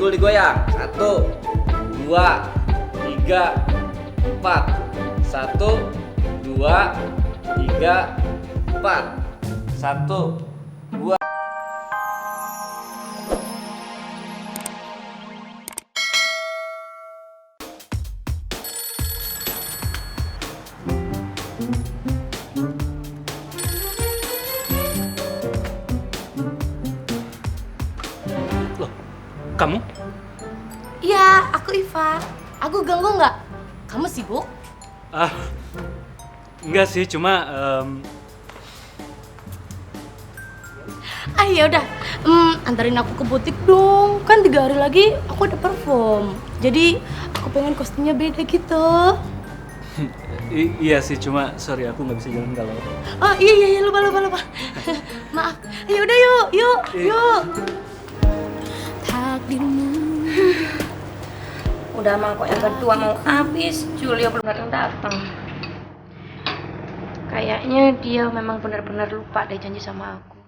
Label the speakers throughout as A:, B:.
A: Dulu digoyang. 1, 2, 3, 4. 1, 2, 3, 4. 1, 2.
B: Loh, kamu?
C: Iya, aku Iva. Aku ganggu nggak? Kamu sibuk?
B: Ah, enggak sih, cuma
C: Ya udah, antarin aku ke butik dong. Kan 3 hari lagi aku ada perform. Jadi aku pengen kostumnya beda gitu.
B: iya sih, cuma sorry aku nggak bisa jalan kalau.
C: Oh iya lupa. Maaf. Ya udah yuk. Takdirmu.
D: Udah mangkok yang kedua mau habis, Julio belum datang. Kayaknya dia memang benar-benar lupa deh janji sama aku.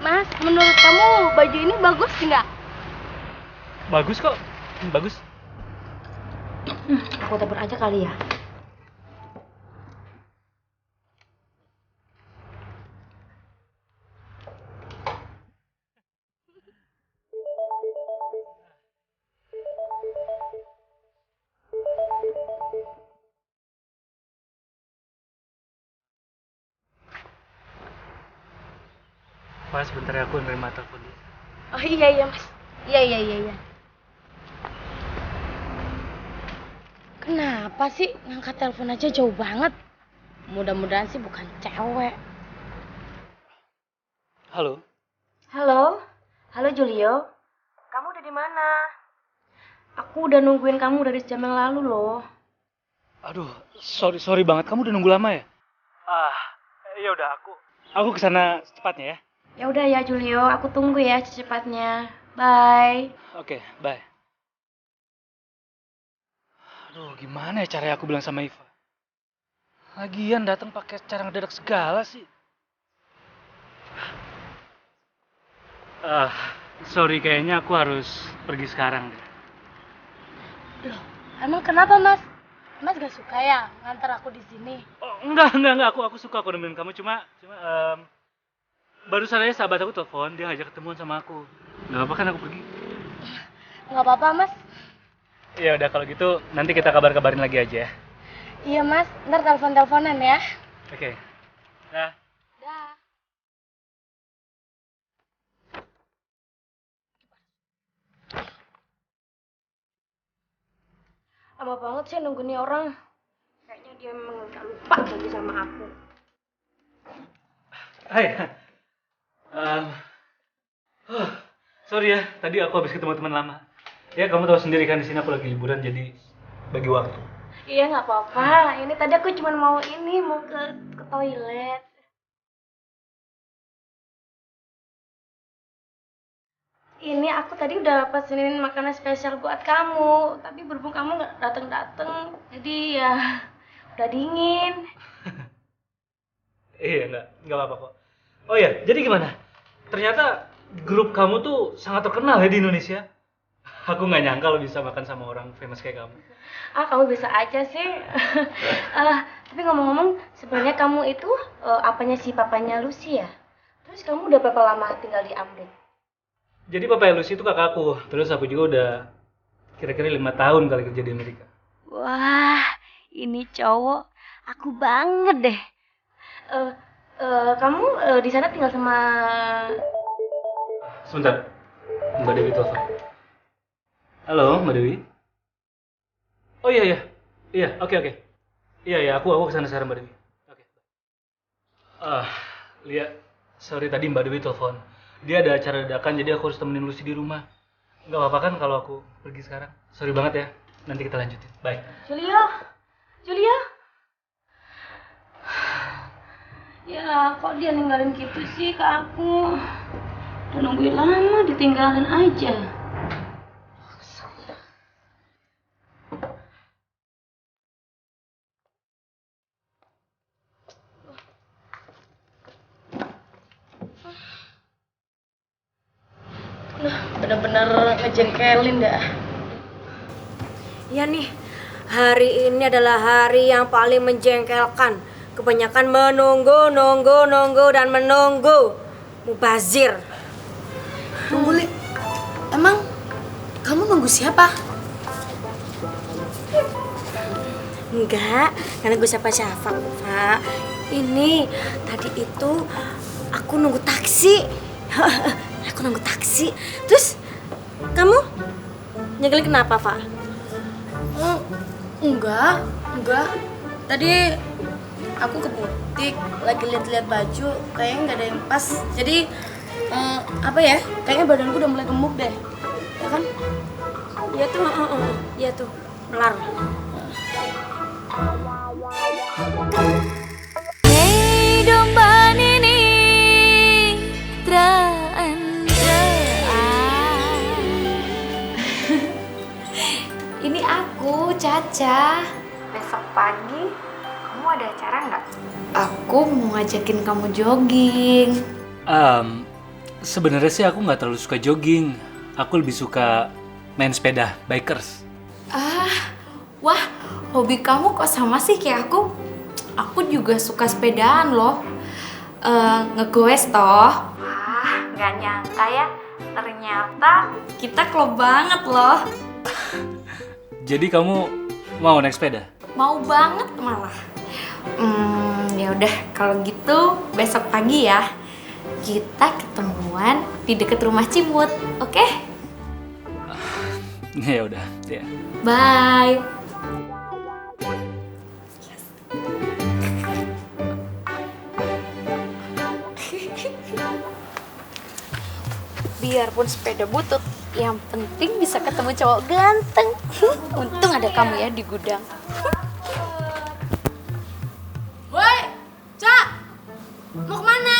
C: Mas, menurut kamu baju ini bagus nggak?
B: Bagus kok, bagus.
D: Aku tabur aja kali ya.
B: Pas sebentar ya, aku nerima telepon dulu.
C: Oh iya mas. Iya. Kenapa sih ngangkat telepon aja jauh banget? Mudah-mudahan sih bukan cewek.
B: Halo.
D: Halo Julio. Kamu udah di mana? Aku udah nungguin kamu dari sejam yang lalu loh.
B: Aduh, sorry banget. Kamu udah nunggu lama ya? Ya udah aku kesana secepatnya ya.
D: Ya udah ya Julio, aku tunggu ya secepatnya. Bye.
B: Oke, bye. Aduh, gimana ya caranya aku bilang sama Iva? Lagian datang pakai cara ngedadak segala sih. Ah, sorry, kayaknya aku harus pergi sekarang deh.
C: Loh, emang kenapa mas? Mas gak suka ya ngantar aku di sini?
B: Oh, enggak. Aku suka aku nemenin kamu, cuma barusan aja sahabat aku telepon, dia ngajak ketemuan sama aku. Gak apa-apa kan aku pergi?
C: Nggak apa-apa mas.
B: Ya udah kalau gitu nanti kita kabarin lagi aja ya.
C: Iya mas, ntar telepon-teleponan ya.
B: Oke. Nah.
C: Dah.
D: Lama banget sih nunggu nih orang. Kayaknya dia memang udah lupa janji sama aku.
B: Hai. Em, sorry ya, tadi aku habis ketemu teman lama. Ya kamu tahu sendiri kan di sini aku lagi liburan jadi bagi waktu.
D: Iya nggak apa-apa. Ini tadi aku cuma mau ke toilet. Ini aku tadi udah pesenin makanan spesial buat kamu, tapi berhubung kamu nggak dateng-dateng, jadi ya udah dingin.
B: Iya, enggak apa-apa kok. Oh ya, jadi gimana? Ternyata grup kamu tuh sangat terkenal ya di Indonesia. Aku nggak nyangka lo bisa makan sama orang famous kayak kamu.
D: Kamu bisa aja sih. Tapi ngomong-ngomong, sebenarnya kamu itu apanya si papanya Lucy ya? Terus kamu udah berapa lama tinggal di Amrik?
B: Jadi papa Lucy itu kakakku. Terus aku juga udah kira-kira 5 tahun kali kerja di Amerika.
D: Wah, ini cowok aku banget deh. Kamu di sana tinggal sama.
B: Sebentar, Mbak Dewi telepon. Halo, Mbak Dewi. Oh iya, oke. Iya, aku kesana sekarang Mbak Dewi. Oke. Lia, sorry tadi Mbak Dewi telepon. Dia ada acara dadakan, jadi aku harus temenin Lucy di rumah. Nggak apa-apa kan kalau aku pergi sekarang? Sorry banget ya. Nanti kita lanjutin. Bye.
D: Julia. Ya, kok dia ninggalin gitu sih ke aku? Udah nungguin lama, ditinggalin aja.
C: bener-bener ngejengkelin dah.
E: Ya nih, hari ini adalah hari yang paling menjengkelkan. Kebanyakan menunggu, dan menunggu. Mubazir.
C: Tunggu, Li. Emang kamu nunggu siapa?
E: Enggak, karena gue siapa-siapa, Pak. Ini tadi itu aku nunggu taksi. Aku nunggu taksi. Terus kamu nyegelin kenapa, Pak?
C: Enggak. Tadi aku ke butik, lagi lihat-lihat baju, kayaknya nggak ada yang pas. Jadi apa ya? Kayaknya badanku udah mulai gemuk deh. Ya kan?
E: Iya tuh, melar.
F: Hei domba nini Ini aku, Caca. Besok pagi kamu ada acara nggak? Aku mau ngajakin kamu jogging.
B: Sebenarnya sih aku nggak terlalu suka jogging. Aku lebih suka main sepeda, bikers.
F: Wah, hobi kamu kok sama sih kayak aku. Aku juga suka sepedaan loh. Ngegoes toh. Wah, nggak nyangka ya. Ternyata kita klop banget loh.
B: Jadi kamu mau naik sepeda?
F: Mau banget malah. Ya udah kalau gitu besok pagi ya. Kita ketemuan di deket rumah Cimut, oke?
B: Ya udah, ya.
F: Bye. Biarpun sepeda butut, yang penting bisa ketemu cowok ganteng. Untung ada kamu ya di gudang.
C: Woi, Cak! Mau kemana?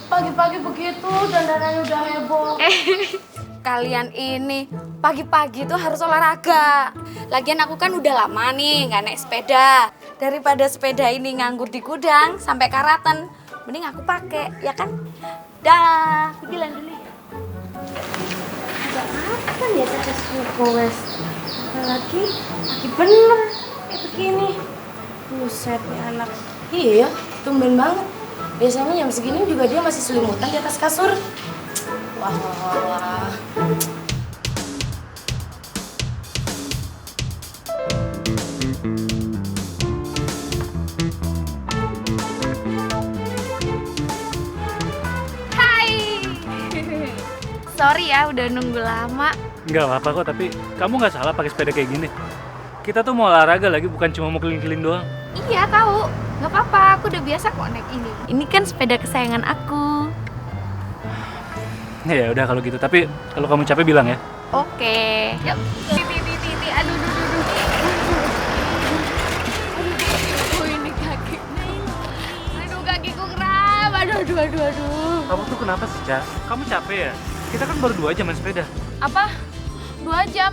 C: Pagi-pagi begitu, dandanannya udah heboh.
F: Kalian ini pagi-pagi tuh harus olahraga. Lagian aku kan udah lama nih nggak naik sepeda. Daripada sepeda ini nganggur di gudang sampai karatan, mending aku pakai, ya kan? Dah, aku bilang dulu.
E: Ada apa ya Caca Sukowes? Apalagi bener kayak begini. Buset nih anak.
C: Iya, tumben banget. Biasanya jam segini juga dia masih selimutan di atas kasur. Wah.
F: Hai. Sorry ya udah nunggu lama.
B: Nggak apa-apa kok, tapi kamu nggak salah pakai sepeda kayak gini. Kita tuh mau olahraga lagi, bukan cuma mau keliling-keliling doang.
F: Iya tahu, nggak apa-apa. Aku udah biasa kok naik ini. Ini kan sepeda kesayangan aku.
B: Ya udah kalau gitu, tapi kalau kamu capek bilang ya.
F: Oke. Yuk. Titi. Aduh. Ini kaki. Aduh kakiku kram. Aduh.
B: Kamu tuh kenapa sih, Ca? Kamu capek ya? Kita kan baru 2 jam main sepeda.
F: Apa? 2 jam?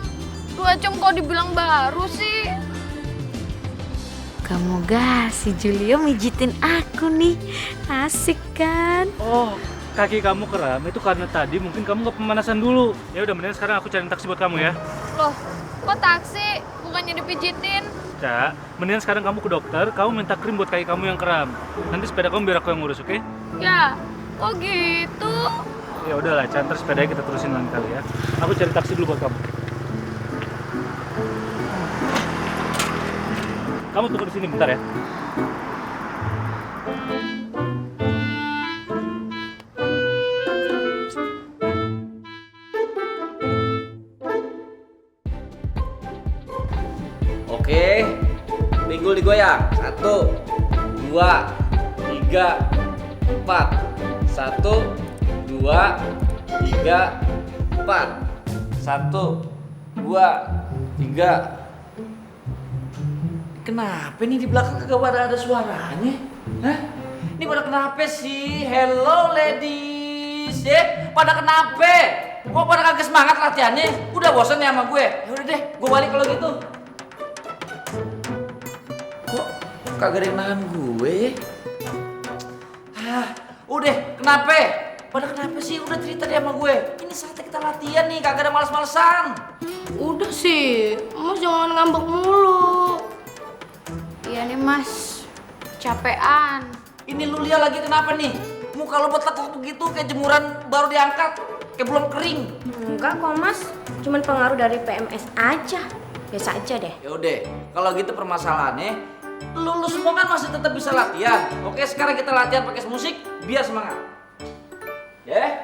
F: 2 jam kok dibilang baru sih? Kamu gak si Julio mijitin aku nih. Asik kan?
B: Oh, kaki kamu kram itu karena tadi mungkin kamu nggak pemanasan dulu. Ya udah, mendingan sekarang aku cari taksi buat kamu ya.
F: Loh, kok taksi? Bukannya dipijitin?
B: Ca, mendingan sekarang kamu ke dokter, kamu minta krim buat kaki kamu yang kram. Nanti sepeda kamu biar aku yang ngurus, oke?
F: Ya, kok gitu?
B: Ya udahlah, Ca, ntar sepedanya kita terusin lain kali ya. Aku cari taksi dulu buat kamu. Kamu tunggu di sini bentar ya.
A: Oke, pinggul digoyang. 1, 2, 3, 4. 1, 2, 3, 4. 1, 2, 3.
G: Kenapa nih di belakang kagak ada suaranya? Hah? Ini pada kenapa sih? Hello ladies, pada kenapa? Kok pada kagak semangat latihannya? Udah bosan ya sama gue? Ya udah deh, gue balik kalau gitu. Kok kagak ada yang nahan gue? Udah, kenapa? Pada kenapa sih? Udah cerita deh sama gue. Ini saatnya kita latihan nih, kagak ada males-malesan.
C: Udah sih, Mas jangan ngambek mulu.
F: Iya nih Mas, capean.
G: Ini lu lihat lagi kenapa nih? Muka lu betekuk begitu kayak jemuran baru diangkat, kayak belum kering.
E: Enggak kok Mas, cuman pengaruh dari PMS aja. Biasa aja deh.
G: Ya udah, kalau gitu permasalahannya, lu semua kan masih tetap bisa latihan. Oke, sekarang kita latihan pakai musik biar semangat. Ya?